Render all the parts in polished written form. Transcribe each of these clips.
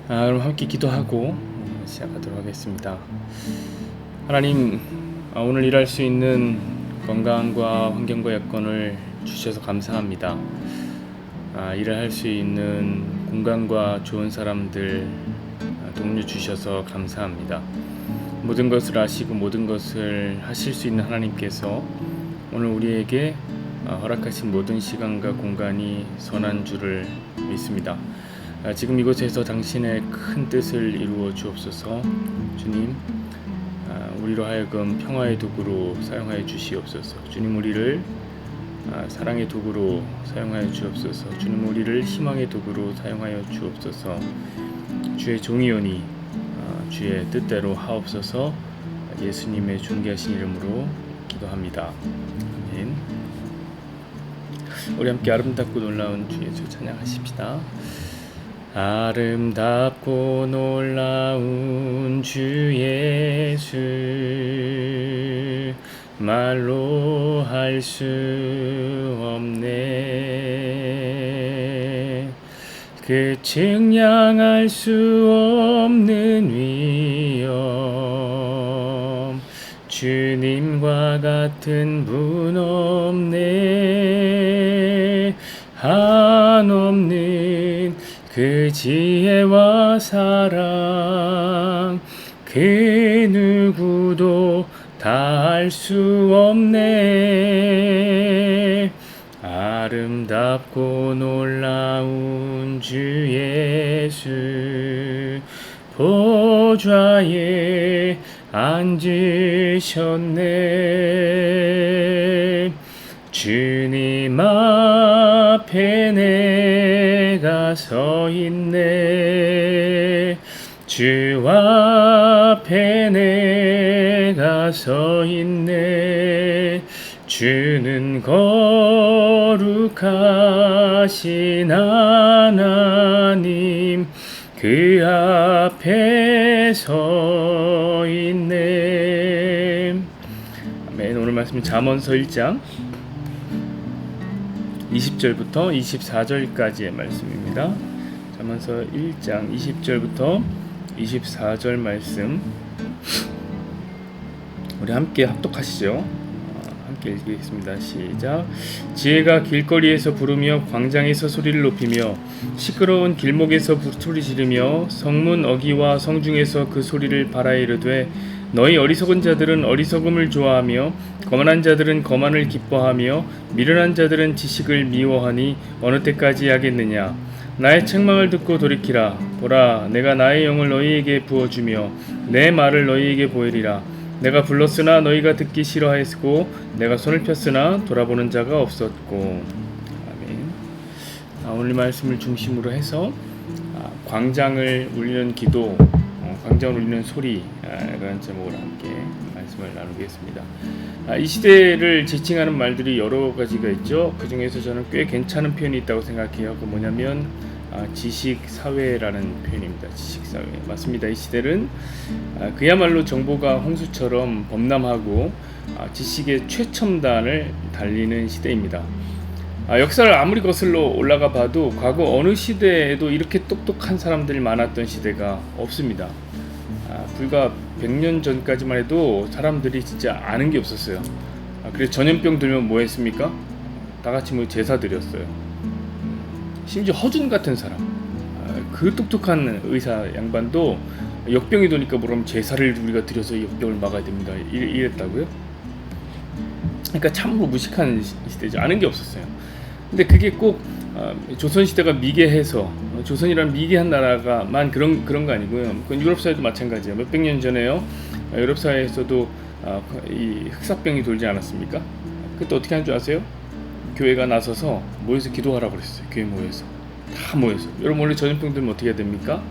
그럼 함께 기도하고 시작하도록 하겠습니다. 하나님, 오늘 일할 수 있는 건강과 환경과 여건을 주셔서 감사합니다. 일을 할 수 있는 공간과 좋은 사람들, 동료 주셔서 감사합니다. 모든 것을 아시고 모든 것을 하실 수 있는 하나님께서 오늘 우리에게 허락하신 모든 시간과 공간이 선한 줄을 믿습니다. 지금 이곳에서 당신의 큰 뜻을 이루어 주옵소서. 주님, 우리로 하여금 평화의 도구로 사용하여 주시옵소서. 주님, 우리를 사랑의 도구로 사용하여 주옵소서. 주님, 우리를 희망의 도구로 사용하여 주옵소서. 주의 종이오니 주의 뜻대로 하옵소서. 예수님의 존귀하신 이름으로 기도합니다. 아멘. 우리 함께 아름답고 놀라운 주 예수 찬양하십시다. 아름답고 놀라운 주 예수, 말로 할 수 없네. 그 측량할 수 없는 위엄, 주님과 같은 분 없네. 한없는 그 지혜와 사랑, 그 누구도 다 알 수 없네. 아름답고 놀라운 주 예수, 보좌에 앉으셨네. 주님 앞에 내가 서 있네. 주 앞에 내가 서 있네. 주는 거룩하신 하나님, 그 앞에 서 있네. 아멘. 오늘 말씀은 잠언서 1장 20절부터 24절까지의 말씀입니다. 잠언서 1장 20절부터 24절 말씀 우리 함께 합독하시죠. 함께 읽겠습니다. 시작. 지혜가 길거리에서 부르며 광장에서 소리를 높이며 시끄러운 길목에서 소리 지르며 성문 어귀와 성중에서 그 소리를 발하여 이르되, 너희 어리석은 자들은 어리석음을 좋아하며 거만한 자들은 거만을 기뻐하며 미련한 자들은 지식을 미워하니 어느 때까지 하겠느냐. 나의 책망을 듣고 돌이키라. 보라, 내가 나의 영을 너희에게 부어주며 내 말을 너희에게 보이리라. 내가 불렀으나 너희가 듣기 싫어하였고 내가 손을 폈으나 돌아보는 자가 없었고. 아멘. 오늘 말씀을 중심으로 해서 광장을 울리는 기도, 광장을 울리는 소리, 라는 제목으로 함께 말씀을 나누겠습니다. 이 시대를 지칭하는 말들이 여러 가지가 있죠. 그 중에서 저는 꽤 괜찮은 표현이 있다고 생각해요. 그 뭐냐면 지식사회라는 표현입니다. 지식사회. 맞습니다. 이 시대는 그야말로 정보가 홍수처럼 범람하고 지식의 최첨단을 달리는 시대입니다. 역사를 아무리 거슬러 올라가 봐도 과거 어느 시대에도 이렇게 똑똑한 사람들이 많았던 시대가 없습니다. 불과 100년 전까지만 해도 사람들이 진짜 아는 게 없었어요. 그래서 전염병 들면 뭐 했습니까? 다 같이 제사 드렸어요. 심지어 허준 같은 사람, 그 똑똑한 의사 양반도 역병이 도니까 뭐라면 제사를 우리가 드려서 역병을 막아야 됩니다. 이랬다고요? 그러니까 참으로 무식한 시대죠. 아는 게 없었어요. 근데 그게 꼭 조선시대가 미개해서, 조선이란 미개한 나라가만 그런 거 아니고요. 그건 유럽 사회도 마찬가지예요. 몇백 년 전에요, 유럽 사회에서도 이 흑사병이 돌지 않았습니까? 그때 어떻게 하는 줄 아세요? 교회가 나서서 모여서 기도하라고 그랬어요. 교회 모여서 다 모여서. 여러분, 원래 전염병 들면 어떻게 해야 됩니까?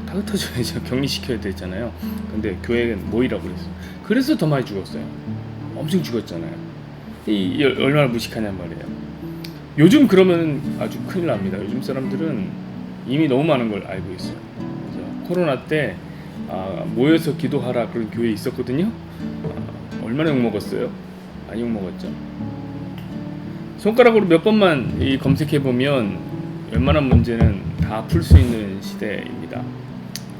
다 흩어져야죠. 격리시켜야 되잖아요. 근데 교회에 모이라고 그랬어요. 그래서 더 많이 죽었어요. 엄청 죽었잖아요. 이 얼마나 무식하냔 말이에요. 요즘 그러면 아주 큰일 납니다. 요즘 사람들은 이미 너무 많은 걸 알고 있어요. 그래서 코로나 때 모여서 기도하라 그런 교회 있었거든요. 얼마나 욕먹었어요? 많이 욕먹었죠. 손가락으로 몇 번만 검색해보면 웬만한 문제는 다 다 풀 수 있는 시대입니다.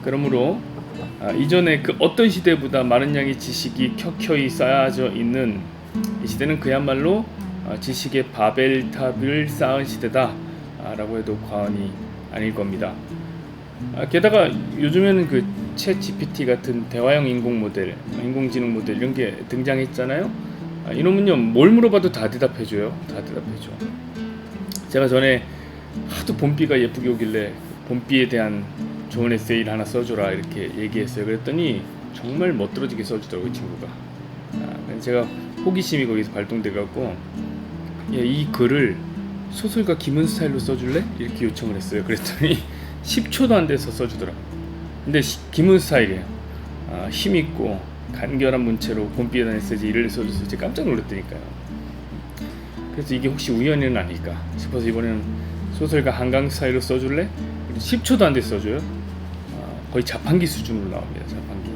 그러므로 이전에 그 어떤 시대보다 많은 양의 지식이 켜켜이 쌓여져 있는 이 시대는 그야말로 지식의 바벨탑을 쌓은 시대다 라고 해도 과언이 아닐 겁니다. 게다가 요즘에는 그 챗 GPT 같은 대화형 인공지능 모델 이런 게 등장했잖아요. 이놈은요 뭘 물어봐도 다 대답해줘요. 제가 전에 하도 봄비가 예쁘게 오길래 봄비에 대한 좋은 에세이를 하나 써줘라 이렇게 얘기했어요. 그랬더니 정말 멋들어지게 써주더라고요, 이 친구가. 제가 호기심이 거기서 발동돼갖고 이 글을 소설가 김은 스타일로 써줄래? 이렇게 요청을 했어요. 그랬더니 10초도 안 돼서 써주더라고요. 근데 김은 스타일이에요. 힘있고 간결한 문체로 봄비에 대한 에세이를 써줘서 제가 깜짝 놀랐다니까요. 그래서 이게 혹시 우연은 아닐까 싶어서 이번에는 소설가 한강 스타일로 써줄래? 10초도 안 돼서 써줘요. 거의 자판기 수준으로 나옵니다. 자판기.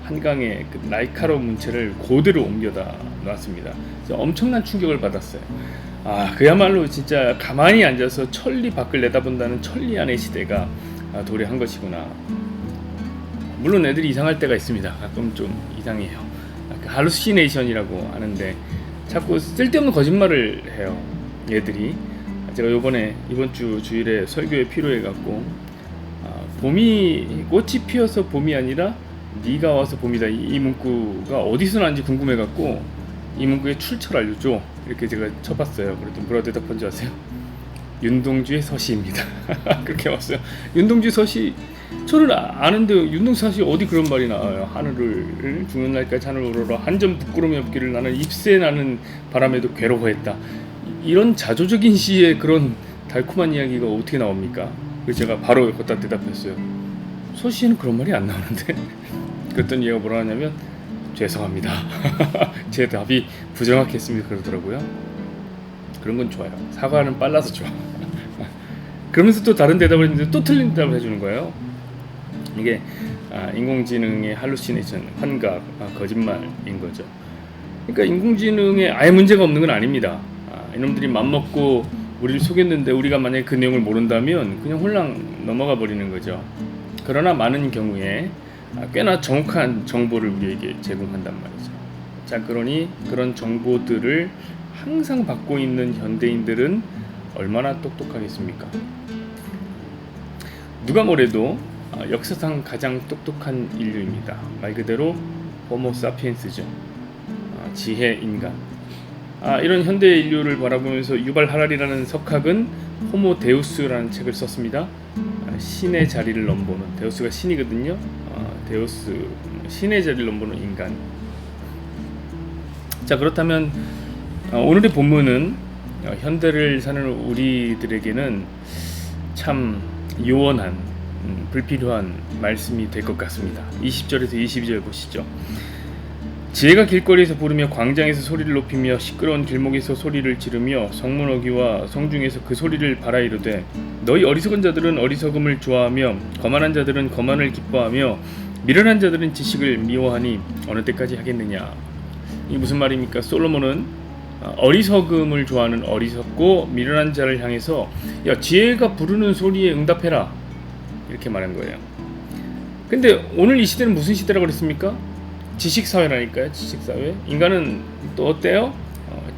한강의 그 날카로운 문체를 그대로 옮겨다 놨습니다. 엄청난 충격을 받았어요. 그야말로 진짜 가만히 앉아서 천리 밖을 내다본다는 천리안의 시대가 도래한 것이구나. 물론 애들이 이상할 때가 있습니다. 가끔 좀 이상해요. 할루시네이션이라고 하는데 자꾸 쓸데없는 거짓말을 해요. 얘들이. 제가 이번 주 주일에 설교에 필요해갖고 꽃이 피어서 봄이 아니라 네가 와서 봄이다. 이 문구가 어디서 나는지 궁금해갖고 이 문구의 출처를 알려줘. 이렇게 제가 쳐봤어요. 그랬더니 뭐라 대답한 줄 아세요? 윤동주의 서시입니다. 그렇게 왔어요. 윤동주 서시 저는 아는데 윤동주 서시 어디 그런 말이 나와요. 하늘을 죽는 날까지 하늘 우러러 한 점 부끄러움이 없기를 나는 잎새 나는 바람에도 괴로워했다. 이런 자조적인 시의 그런 달콤한 이야기가 어떻게 나옵니까? 그래서 제가 바로 걷다 대답했어요. 서시에는 그런 말이 안 나오는데. 그랬더니 얘가 뭐라 하냐면 죄송합니다. 제 답이 부정확했습니다. 그러더라고요. 그런 건 좋아요. 사과는 빨라서 좋아. 그러면서 또 다른 대답을 했는데 또 틀린 대답을 해주는 거예요. 이게 인공지능의 할루시네이션, 환각, 거짓말인 거죠. 그러니까 인공지능에 아예 문제가 없는 건 아닙니다. 이놈들이 맘먹고 우리를 속였는데 우리가 만약에 그 내용을 모른다면 그냥 홀랑 넘어가 버리는 거죠. 그러나 많은 경우에 꽤나 정확한 정보를 우리에게 제공한단 말이죠. 자, 그러니 그런 정보들을 항상 받고 있는 현대인들은 얼마나 똑똑하겠습니까? 누가 뭐래도 역사상 가장 똑똑한 인류입니다. 말 그대로 호모 사피엔스죠. 지혜 인간. 이런 현대 인류를 바라보면서 유발 하랄이라는 석학은 호모 데우스라는 책을 썼습니다. 신의 자리를 넘보는, 데우스가 신이거든요. 데우스, 신의 자리를 넘보는 인간. 자, 그렇다면 오늘의 본문은 현대를 사는 우리들에게는 참 요원한, 불필요한 말씀이 될 것 같습니다. 20절에서 22절 보시죠. 지혜가 길거리에서 부르며 광장에서 소리를 높이며 시끄러운 길목에서 소리를 지르며 성문 어귀와 성중에서 그 소리를 발하 이르되 너희 어리석은 자들은 어리석음을 좋아하며 거만한 자들은 거만을 기뻐하며 미련한 자들은 지식을 미워하니 어느 때까지 하겠느냐. 이게 무슨 말입니까? 솔로몬은 어리석음을 좋아하는 어리석고 미련한 자를 향해서 야, 지혜가 부르는 소리에 응답해라 이렇게 말한 거예요. 근데 오늘 이 시대는 무슨 시대라고 그랬습니까? 지식사회라니까요. 지식사회. 인간은 또 어때요?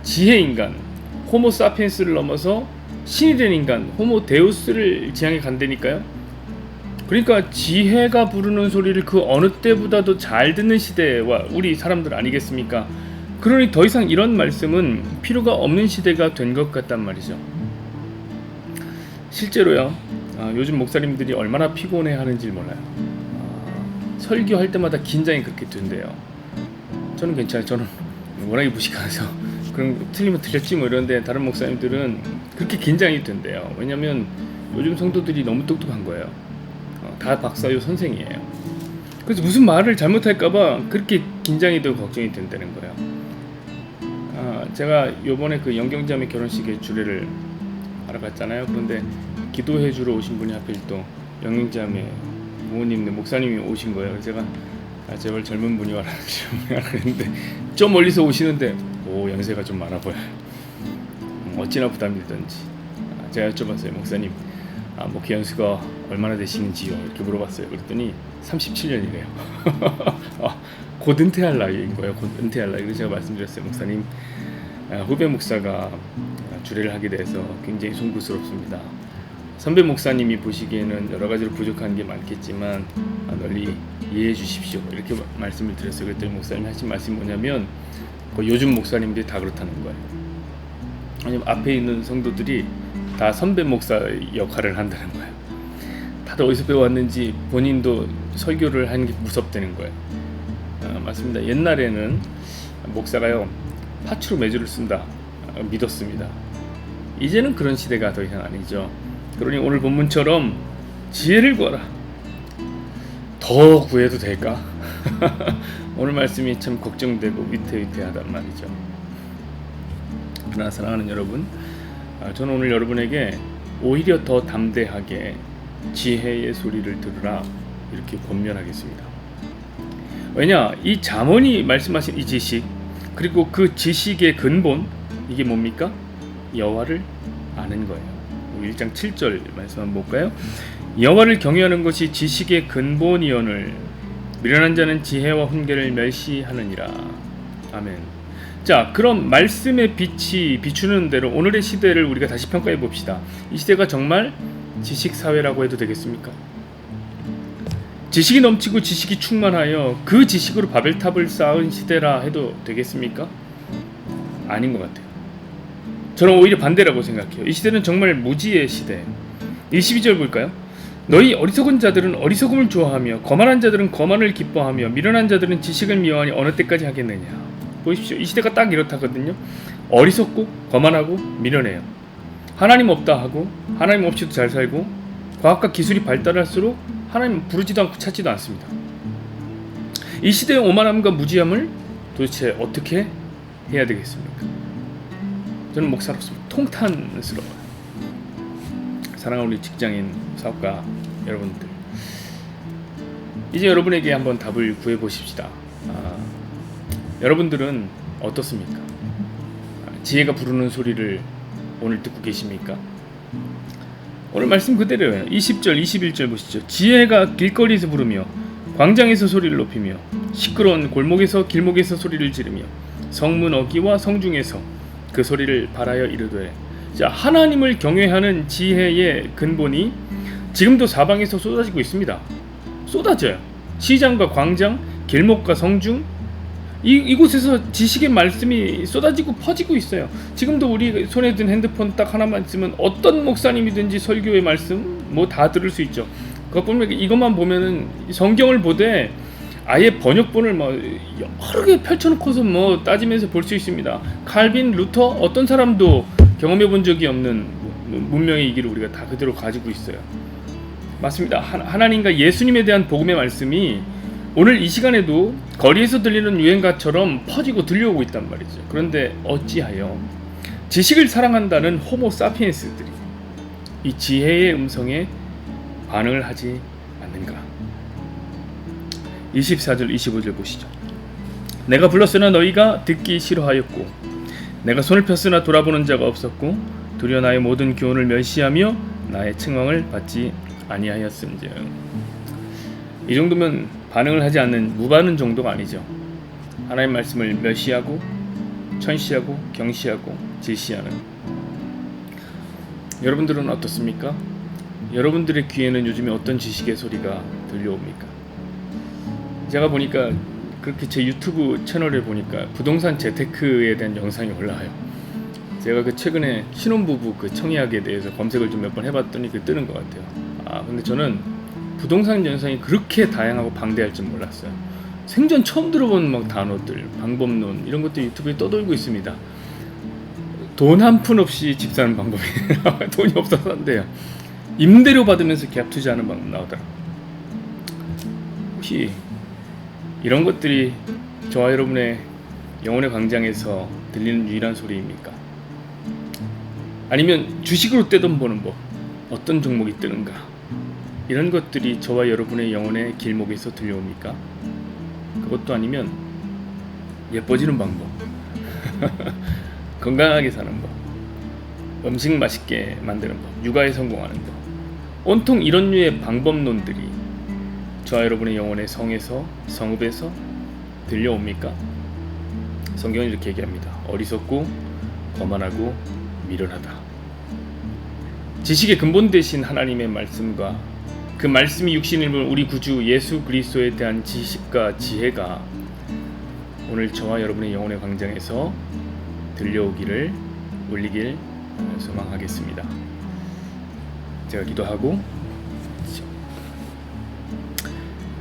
지혜인간, 호모 사피엔스를 넘어서 신이 된 인간, 호모 데우스를 지향해 간다니까요. 그러니까 지혜가 부르는 소리를 그 어느 때보다도 잘 듣는 시대와 우리 사람들 아니겠습니까? 그러니 더 이상 이런 말씀은 필요가 없는 시대가 된 것 같단 말이죠. 실제로요, 요즘 목사님들이 얼마나 피곤해하는지 몰라요. 설교할 때마다 긴장이 그렇게 된대요. 저는 괜찮아요. 저는 워낙에 무식해서 그런 거 틀리면 틀렸지 뭐 이런데 다른 목사님들은 그렇게 긴장이 된대요. 왜냐면 요즘 성도들이 너무 똑똑한 거예요. 다 박사요 선생이에요. 그래서 무슨 말을 잘못할까봐 그렇게 긴장이 되고 걱정이 된다는 거예요. 제가 요번에 그 영경자매 결혼식에 주례를 하러 갔잖아요. 그런데 기도해 주러 오신 분이 하필 또 영경자매 부모님, 목사님이 오신 거예요. 제가 제발 젊은 분이 와라 그랬는데 좀 멀리서 오시는데 연세가 좀 많아 보여요. 어찌나 부담이 되던지 제가 여쭤봤어요. 목사님, 목회 연수가 얼마나 되시는지요? 이렇게 물어봤어요. 그랬더니 37년이래요. 곧 은퇴할 나이인 거예요. 곧 은퇴할 나이. 그래서 제가 말씀드렸어요. 목사님, 후배 목사가 주례를 하게 돼서 굉장히 송구스럽습니다. 선배 목사님이 보시기에는 여러 가지로 부족한 게 많겠지만 널리 이해해 주십시오. 이렇게 말씀을 드렸어요. 그랬더니 목사님이 하신 말씀이 뭐냐면 요즘 목사님들이 다 그렇다는 거예요. 왜냐면 앞에 있는 성도들이 다 선배 목사 역할을 한다는 거예요. 다들 어디서 배워왔는지 본인도 설교를 하는 게 무섭다는 거예요. 맞습니다. 옛날에는 목사가요 파츠로 매주를 쓴다 믿었습니다. 이제는 그런 시대가 더 이상 아니죠. 그러니 오늘 본문처럼 지혜를 구하라. 더 구해도 될까? 오늘 말씀이 참 걱정되고 위태위태하단 말이죠. 그러나 사랑하는 여러분, 저는 오늘 여러분에게 오히려 더 담대하게 지혜의 소리를 들으라 이렇게 권면하겠습니다. 왜냐? 이 잠언이 말씀하신 이 지식, 그리고 그 지식의 근본, 이게 뭡니까? 여호와를 아는 거예요. 1장 7절 말씀 한번 볼까요? 여호와를 경외하는 것이 지식의 근본이오늘 미련한 자는 지혜와 훈계를 멸시하느니라. 아멘. 자, 그럼 말씀의 빛이 비추는 대로 오늘의 시대를 우리가 다시 평가해 봅시다. 이 시대가 정말 지식 사회라고 해도 되겠습니까? 지식이 넘치고 지식이 충만하여 그 지식으로 바벨탑을 쌓은 시대라 해도 되겠습니까? 아닌 것 같아요. 저는 오히려 반대라고 생각해요. 이 시대는 정말 무지의 시대예요. 22절 볼까요? 너희 어리석은 자들은 어리석음을 좋아하며 거만한 자들은 거만을 기뻐하며 미련한 자들은 지식을 미워하니 어느 때까지 하겠느냐. 보십시오. 이 시대가 딱 이렇다거든요. 어리석고 거만하고 미련해요. 하나님 없다 하고 하나님 없이도 잘 살고 과학과 기술이 발달할수록 하나님 부르지도 않고 찾지도 않습니다. 이 시대의 오만함과 무지함을 도대체 어떻게 해야 되겠습니까? 저는 목사로서 통탄스러워요. 사랑하는 우리 직장인 사업가 여러분들, 이제 여러분에게 한번 답을 구해 보십시다. 여러분들은 어떻습니까? 지혜가 부르는 소리를 오늘 듣고 계십니까? 오늘 말씀 그대로예요. 20절, 21절 보시죠. 지혜가 길거리에서 부르며 광장에서 소리를 높이며 시끄러운 골목에서 길목에서 소리를 지르며 성문 어귀와 성중에서 그 소리를 발하여 이르되. 자, 하나님을 경외하는 지혜의 근본이 지금도 사방에서 쏟아지고 있습니다. 쏟아져요. 시장과 광장, 길목과 성중, 이곳에서 지식의 말씀이 쏟아지고 퍼지고 있어요. 지금도 우리 손에 든 핸드폰 딱 하나만 있으면 어떤 목사님이든지 설교의 말씀 뭐 다 들을 수 있죠. 그것뿐만 이것만 보면은 성경을 보되 아예 번역본을 뭐 여러 개 펼쳐놓고서 뭐 따지면서 볼 수 있습니다. 칼빈, 루터, 어떤 사람도 경험해 본 적이 없는 문명의 이기를 우리가 다 그대로 가지고 있어요. 맞습니다. 하나님과 예수님에 대한 복음의 말씀이 오늘 이 시간에도 거리에서 들리는 유행가처럼 퍼지고 들려오고 있단 말이죠. 그런데 어찌하여 지식을 사랑한다는 호모 사피엔스들이 이 지혜의 음성에 반응을 하지 않는가? 24절 25절 보시죠. 내가 불렀으나 너희가 듣기 싫어하였고 내가 손을 폈으나 돌아보는 자가 없었고 도리어 나의 모든 교훈을 멸시하며 나의 책망을 받지 아니하였은즉. 이 정도면 반응을 하지 않는 무반응 정도가 아니죠. 하나님 말씀을 멸시하고 천시하고 경시하고 질시하는. 여러분들은 어떻습니까? 여러분들의 귀에는 요즘에 어떤 지식의 소리가 들려옵니까? 제가 보니까 그렇게 제 유튜브 채널에 보니까 부동산 재테크에 대한 영상이 올라와요. 제가 그 최근에 신혼부부 그 청약에 대해서 검색을 좀 몇 번 해봤더니 그 뜨는 것 같아요. 근데 저는 부동산 영상이 그렇게 다양하고 방대할 줄 몰랐어요. 생전 처음 들어본 막 단어들, 방법론 이런 것도 유튜브에 떠돌고 있습니다. 돈 한 푼 없이 집 사는 방법이 돈이 없어서 안 돼요. 임대료 받으면서 계약 투자하는 방법 나오더라고요. 혹시 이런 것들이 저와 여러분의 영혼의 광장에서 들리는 유일한 소리입니까? 아니면 주식으로 떼돈 버는 법, 어떤 종목이 뜨는가, 이런 것들이 저와 여러분의 영혼의 길목에서 들려옵니까? 그것도 아니면 예뻐지는 방법, 건강하게 사는 법, 음식 맛있게 만드는 법, 육아에 성공하는 법, 온통 이런 류의 방법론들이 저와 여러분의 영혼의 성에서, 성읍에서 들려옵니까? 성경은 이렇게 얘기합니다. 어리석고 거만하고 미련하다. 지식의 근본 되신 하나님의 말씀과 그 말씀이 육신을 입은 우리 구주 예수 그리스도에 대한 지식과 지혜가 오늘 저와 여러분의 영혼의 광장에서 들려오기를, 울리길 소망하겠습니다. 제가 기도하고,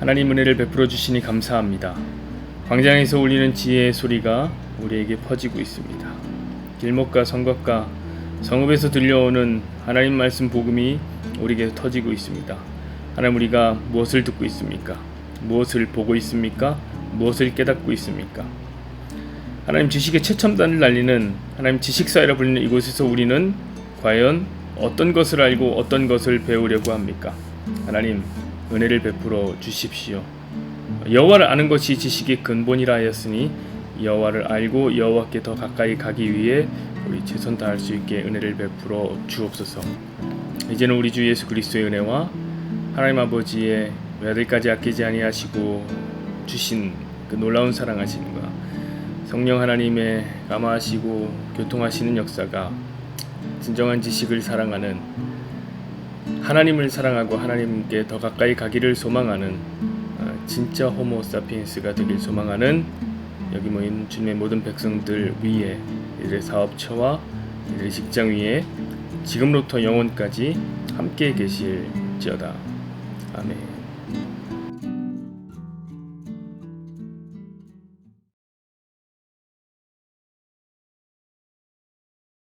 하나님 은혜를 베풀어 주시니 감사합니다. 광장에서 울리는 지혜의 소리가 우리에게 퍼지고 있습니다. 길목과 성곽과 성읍에서 들려오는 하나님 말씀 복음이 우리에게 터지고 있습니다. 하나님, 우리가 무엇을 듣고 있습니까? 무엇을 보고 있습니까? 무엇을 깨닫고 있습니까? 하나님, 지식의 최첨단을 날리는 하나님 지식사회라 불리는 이곳에서 우리는 과연 어떤 것을 알고 어떤 것을 배우려고 합니까? 하나님, 은혜를 베풀어 주십시오. 여호와를 아는 것이 지식의 근본이라 하였으니 여호와를 알고 여호와께 더 가까이 가기 위해 우리 최선 다할 수 있게 은혜를 베풀어 주옵소서. 이제는 우리 주 예수 그리스도의 은혜와 하나님 아버지의 외아들까지 아끼지 아니하시고 주신 그 놀라운 사랑하심과 성령 하나님의 감화하시고 교통하시는 역사가 진정한 지식을 사랑하는, 하나님을 사랑하고 하나님께 더 가까이 가기를 소망하는 진짜 호모 사피엔스가 되길 소망하는 여기 모인 주님의 모든 백성들 위에, 이들의 사업처와 이들의 직장 위에 지금부터 영원까지 함께 계실지어다. 아멘.